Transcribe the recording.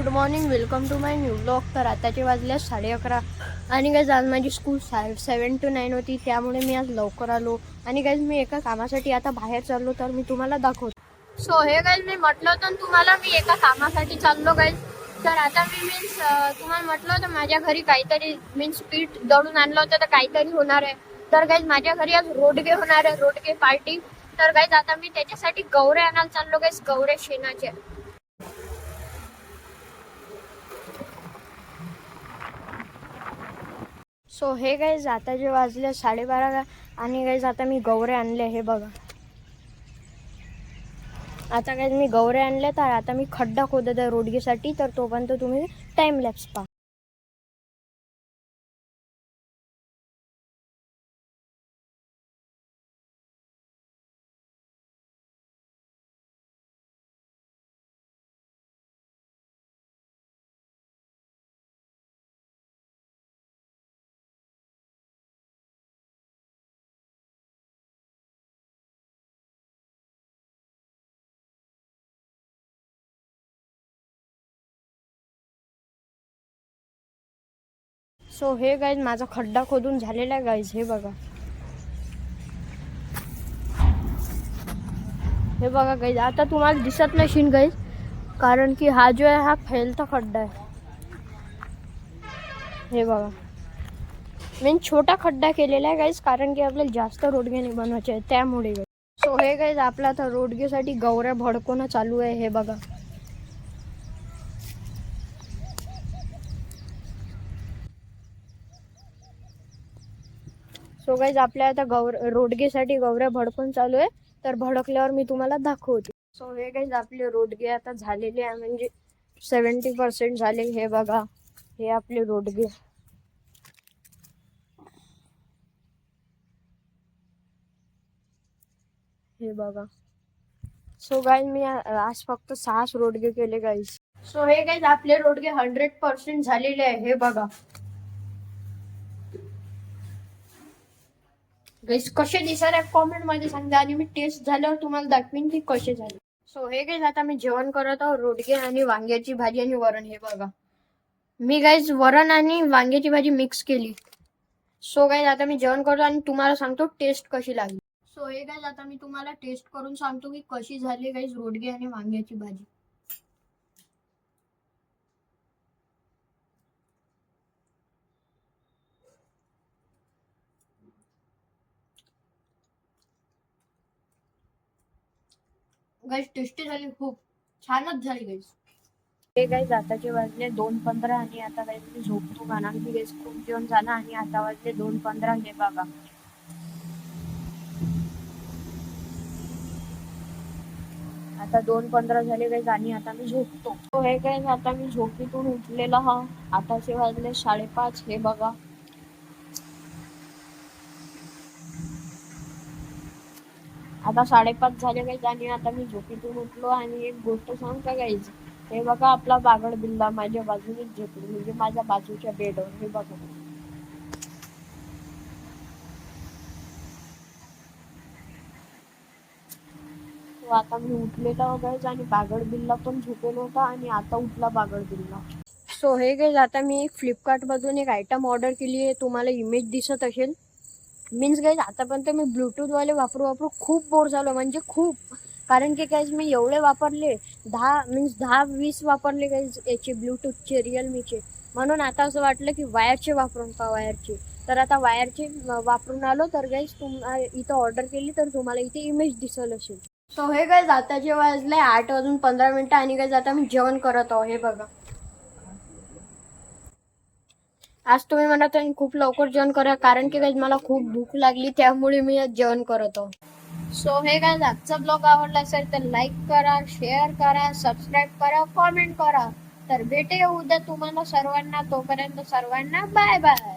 Good morning, welcome to my new blog. तर आताचे वाजले 11:30 आणि गाईज आज माझी स्कूल 7 to 9 होती, त्यामुळे मी आज लवकर आलो. आणि गाईज मी एका कामासाठी आता बाहेर चाललो, तर मी तुम्हाला दाखवतो. सो हे गाईज मी म्हटलं होतं तुम्हाला मी एका कामासाठी चाललो गाईज. तर आता मी तुम्हाला म्हटलं होतं माझ्या घरी काहीतरी पीठ दळून आणलं होतं, तर काहीतरी होणार आहे. तर गाईज माझ्या घरी आज रोडगे होणार आहे, रोडगे पार्टी. तर गाईज आता मी त्याच्यासाठी गवरे आणायला चाललो गाईज, गवरे शेणाचे. सो हे गाईज आता जे वाजले 12:30 आणि गाईज आता मी गवरे आणले, हे बघा. आता गाईज मी गवरे आणले, तर आता मी खड्डा खोदत आहे रोडगेसाठी. तर तोपर्यंत तुम्ही टाइम लॅप्स पहा. सो हे गाईज माझा खड्डा खोदून झालेला आहे गाईज, हे बघा. हे बघा गाईज, आता तुम्हाला दिसत नशील गाईज, कारण की हा जो आहे हा फैलता खड्डा आहे. हे बघा, मी छोटा खड्डा केलेला आहे गाईज, कारण की आपल्याला जास्त रोडगे नाही बनवायचे आहे, त्यामुळे गाईज. सो हे गाईज आपला आता रोडगेसाठी गवऱ्या भडकवणं चालू आहे, हे बघा. सो गाईज आपल्या आता रोडगेसाठी गवऱ्या भडकून चालू आहे. तर भडकल्यावर मी तुम्हाला दाखवते. सो हे गाईज आपले रोडगे आता झालेले आहे, म्हणजे 70% झाले. हे बघा, हे आपले रोडगे. हे बघा. सो गाईज मी आज फक्त 6 रोडगे केले गाईज. सो हे गाईज आपले रोडगे 100% झालेले आहे, हे बघा. गाईज कसे दिसत आहे कॉमेंट मध्ये सांगा, आणि मी टेस्ट झाल्यावर तुम्हाला दाखवीन की कसे झाले. सो हे गाईज आता मी जेवण करत आहोत, रोडगे आणि वांग्याची भाजी आणि वरण. हे बघा, मी गाईज वरण आणि वांग्याची भाजी मिक्स केली. सो गाईज आता मी जेवण करतो आणि तुम्हाला सांगतो टेस्ट कशी लागली. सो हे गाईज आता मी तुम्हाला टेस्ट करून सांगतो की कशी झाली गाईज रोडगे आणि वांग्याची भाजी. गाईज टेस्टी झाली, खूप छानच झाली गाईज. हे गाईज आताचे वाजले 2:15 आणि आता गाईज मी झोपतो, कारण की गाईज खूप जेवण झालं आणि आता वाजले 2:15. हे बघा, आता 2:15 झाले गाईज आणि आता मी झोपतो. तो हे गाईज आता मी झोपेतून उठलेला हा. आताचे वाजले 5:30. हे बघा, आता 5:30 झाले गाईज आणि आता मी झोपेतून उठलो. आणि एक गोष्ट सांगू का गाईज, हे बघा आपला बागड बिल्ला माझ्या बाजूनेच झोपलो, म्हणजे माझ्या बाजूच्या बेडवर. हे बघा, तो आता मी उठलेला वगैरे आणि बागड बिल्ला पण झोपेल होता आणि आता उठला बागड बिल्ला. सो हे गाईज आता मी फ्लिपकार्ट मधून एक आयटम ऑर्डर केली आहे, तुम्हाला इमेज दिसत असेल. मीन्स गाईज आतापर्यंत मी ब्लूटूथ वाले वापरू खूप बोर झालो, म्हणजे खूप. कारण की गाईज मी एवढे वापरले, 10-20 वापरले गाईज याचे ब्लूटूथचे, रिअलमीचे. म्हणून आता असं वाटलं की वायरचे वापरून पहा, वायरचे. तर आता वायरचे वापरून आलो. तर गाईज इथं ऑर्डर केली, तर तुम्हाला इथे इमेज दिसल असेल. सो हे गाईज आता जे वाजले 8:15 आणि गाईज आता मी जेवण करत आहो. हे बघा, आज तुम्ही म्हणत खूप लवकर जेवण करा, कारण की गाईज मला खूप भूक लागली, त्यामुळे मी आज जेवण करत आहो. सो हे गाईज आजचा ब्लॉग आवडला असेल तर लाईक करा, शेअर करा, सबस्क्राईब करा, कॉमेंट करा. तर भेटूया उद्या तुम्हाला सर्वांना. तोपर्यंत सर्वांना बाय बाय.